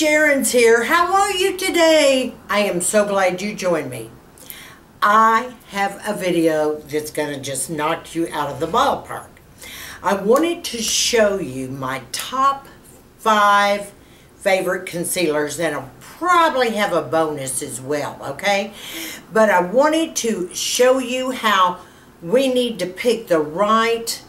Sharon's here. How are you today? I am so glad you joined me. I have a video that's going to just knock you out of the ballpark. I wanted to show you my top 5 favorite concealers, and I'll probably have a bonus as well, okay? But I wanted to show you how we need to pick the right,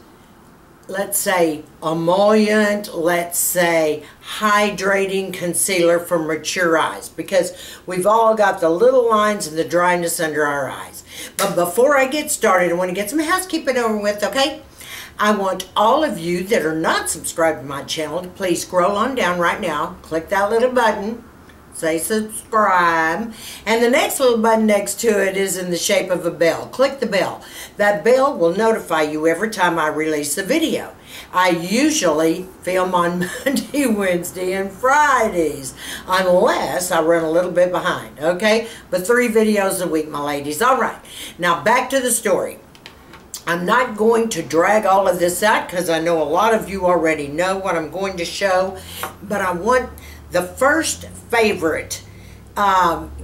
let's say, emollient, let's say, hydrating concealer for mature eyes, because we've all got the little lines and the dryness under our eyes. But before I get started, I want to get some housekeeping over with, okay? I want all of you that are not subscribed to my channel to please scroll on down right now, click that little button, say subscribe, and the next little button next to it is in the shape of a bell. Click the bell. That bell will notify you every time I release a video. I usually film on Monday, Wednesday, and Fridays, unless I run a little bit behind, okay? But 3 videos a week, my ladies. All right, now back to the story. I'm not going to drag all of this out because I know a lot of you already know what I'm going to show, but I want the first favorite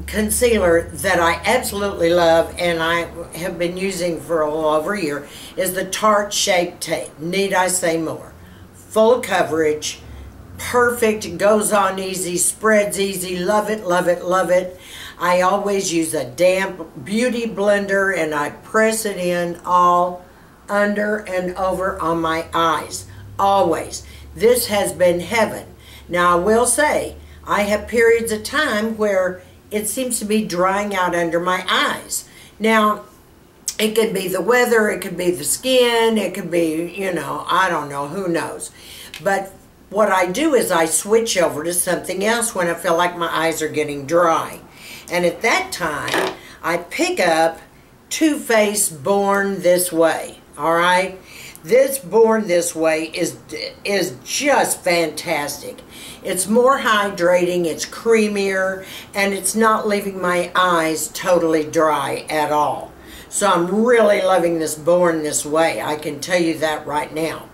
concealer that I absolutely love and I have been using for a little over a year is the Tarte Shape Tape. Need I say more? Full coverage, perfect, goes on easy, spreads easy, love it, love it, love it. I always use a damp beauty blender and I press it in all under and over on my eyes. Always. This has been heaven. Now I will say, I have periods of time where it seems to be drying out under my eyes. Now, it could be the weather, it could be the skin, it could be, you know, I don't know, who knows. But what I do is I switch over to something else when I feel like my eyes are getting dry. And at that time, I pick up Too Faced Born This Way, all right? This Born This Way is just fantastic. It's more hydrating, it's creamier, and it's not leaving my eyes totally dry at all. So I'm really loving this Born This Way. I can tell you that right now.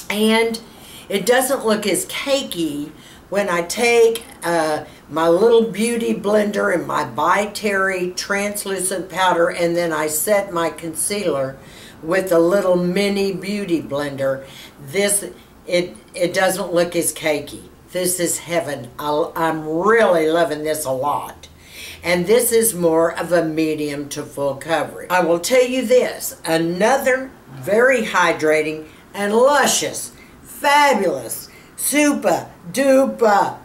And it doesn't look as cakey when I take my little beauty blender and my By Terry translucent powder, and then I set my concealer with a little mini beauty blender. It doesn't look as cakey. This is heaven. I'm really loving this a lot. And this is more of a medium to full coverage. I will tell you this, another very hydrating and luscious, fabulous, super duper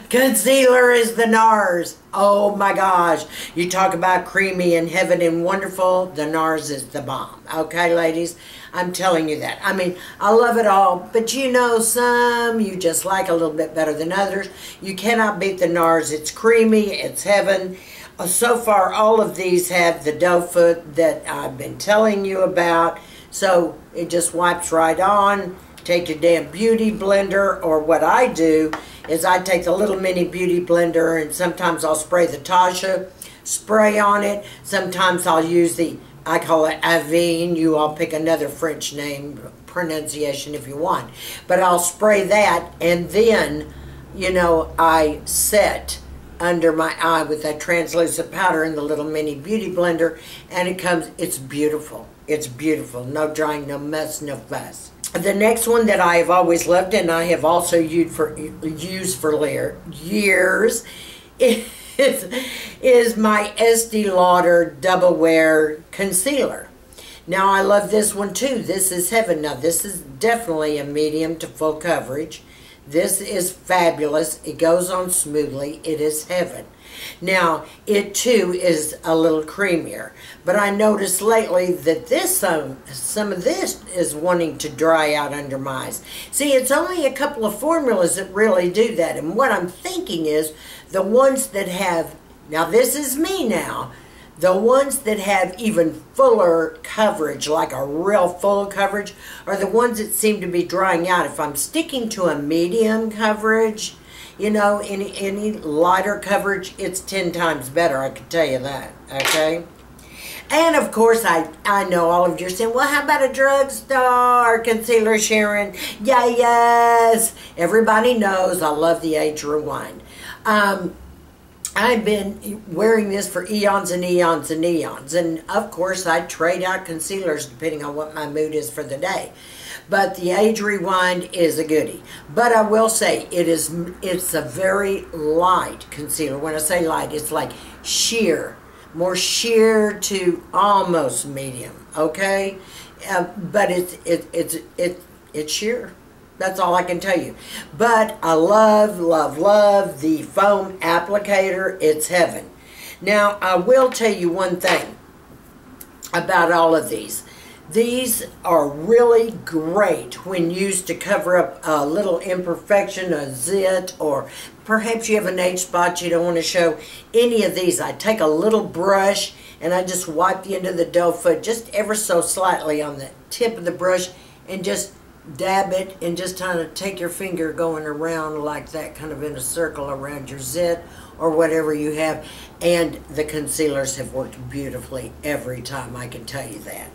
concealer is the Nars. Oh my gosh. You talk about creamy and heaven and wonderful, the Nars is the bomb. Okay, ladies? I'm telling you that. I mean, I love it all, but you know, some you just like a little bit better than others. You cannot beat the Nars. It's creamy, it's heaven. So far, all of these have the doe foot that I've been telling you about. So it just wipes right on. Take your damn beauty blender, or what I do is I take the little mini beauty blender and sometimes I'll spray the Tasha spray on it. Sometimes I'll use the, I call it Avene. You all pick another French name, pronunciation if you want. But I'll spray that and then, you know, I set under my eye with that translucent powder in the little mini beauty blender, and it comes, it's beautiful. It's beautiful. No drying, no mess, no fuss. The next one that I have always loved and I have also used for years is my Estee Lauder Double Wear Concealer. Now I love this one too. This is heaven. Now this is definitely a medium to full coverage. This is fabulous. It goes on smoothly. It is heaven. Now, it too is a little creamier. But I noticed lately that this some of this is wanting to dry out under my eyes. See, it's only a couple of formulas that really do that. And what I'm thinking is the ones that have, now this is me now, the ones that have even fuller coverage, like a real full coverage, are the ones that seem to be drying out. If I'm sticking to a medium coverage, you know, any lighter coverage, it's 10 times better, I can tell you that, okay? And of course, I know all of you are saying, well, how about a drugstore concealer, Sharon? Yeah, yes. Everybody knows I love the Age Rewind. I've been wearing this for eons and eons and eons. And of course, I trade out concealers depending on what my mood is for the day. But the Age Rewind is a goodie. But I will say, it's a very light concealer. When I say light, it's like sheer. More sheer to almost medium, okay? But it's sheer. That's all I can tell you. But I love, love, love the foam applicator. It's heaven. Now, I will tell you one thing about all of these. These are really great when used to cover up a little imperfection, a zit, or perhaps you have an age spot you don't want to show. Any of these, I take a little brush and I just wipe the end of the doe foot just ever so slightly on the tip of the brush and just dab it and just kind of take your finger going around like that, kind of in a circle around your zit or whatever you have. And the concealers have worked beautifully every time, I can tell you that.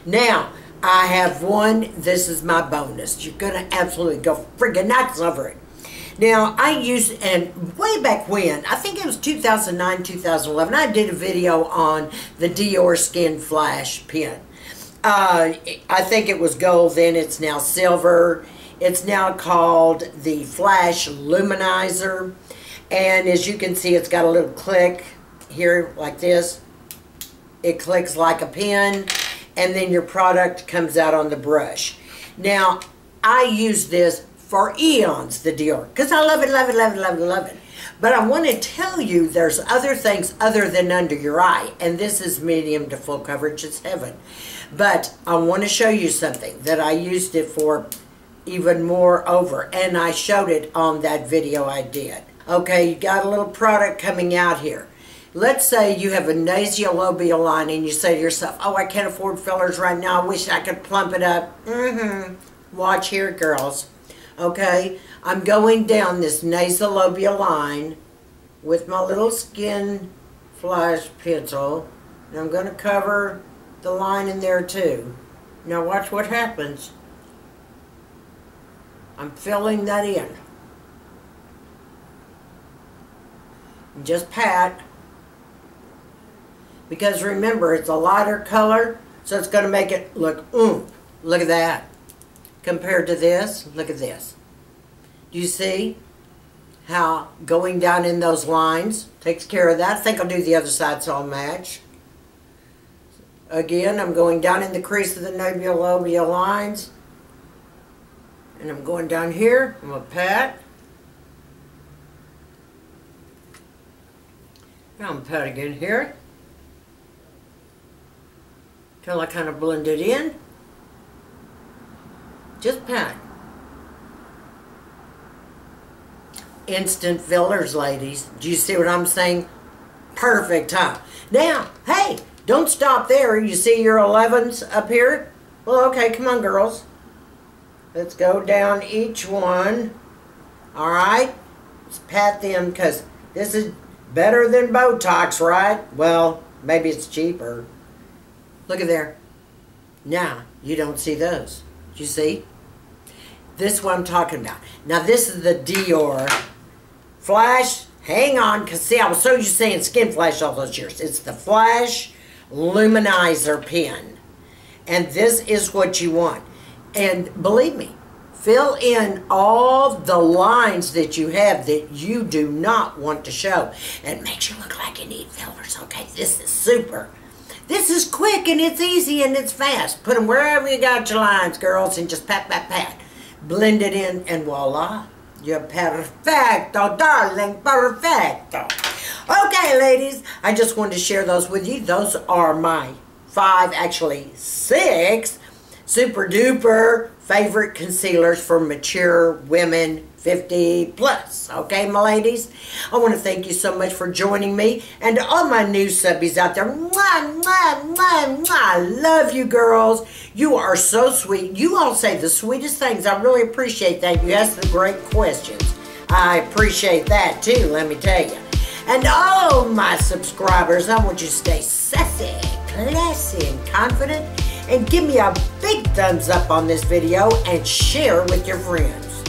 Now, I have one. This is my bonus. You're going to absolutely go friggin' nuts over it. Now, I used, and way back when, I think it was 2009, 2011, I did a video on the Dior Skin Flash pen. I think it was gold then. It's now silver. It's now called the Flash Luminizer. And as you can see, it's got a little click here like this. It clicks like a pen. And then your product comes out on the brush. Now, I use this for eons, the Dior, because I love it, love it, love it, love it, love it. But I want to tell you there's other things other than under your eye, and this is medium to full coverage. It's heaven. But I want to show you something that I used it for even more over, and I showed it on that video I did. Okay, you got a little product coming out here. Let's say you have a nasolabial line and you say to yourself, oh, I can't afford fillers right now. I wish I could plump it up. Watch here, girls. Okay, I'm going down this nasolabial line with my little Skin Flash pencil. And I'm going to cover the line in there too. Now watch what happens. I'm filling that in. And just pat. Because remember, it's a lighter color, so it's going to make it look oomph. Look at that. Compared to this, look at this. Do you see how going down in those lines takes care of that? I think I'll do the other side so I'll match. Again, I'm going down in the crease of the nasolabial lines. And I'm going down here. I'm going to pat. Now I'm patting in here. Till I kind of blend it in. Just pat. Instant fillers, ladies. Do you see what I'm saying? Perfect, huh? Now, hey, don't stop there. You see your 11s up here? Well, okay, come on, girls. Let's go down each one. All right? Let's pat them because this is better than Botox, right? Well, maybe it's cheaper. Look at there. Now, you don't see those. Do you see? This is what I'm talking about. Now, this is the Dior Flash. Hang on, because see, I was so used to saying Skin Flash all those years. It's the Flash Luminizer pen. And this is what you want. And believe me, fill in all the lines that you have that you do not want to show. It makes you look like you need fillers. Okay, this is super. This is quick and it's easy and it's fast. Put them wherever you got your lines, girls, and just pat, pat, pat. Blend it in and voila. You're perfecto, darling, perfecto. Okay, ladies, I just wanted to share those with you. Those are my 5, actually 6, super duper favorite concealers for mature women 50 plus. Okay, my ladies? I want to thank you so much for joining me. And to all my new subbies out there, mwah, mwah, mwah, mwah. I love you, girls. You are so sweet. You all say the sweetest things. I really appreciate that. You ask the great questions. I appreciate that, too, let me tell you. And all my subscribers, I want you to stay sassy, classy and confident, and give me a big thumbs up on this video and share with your friends.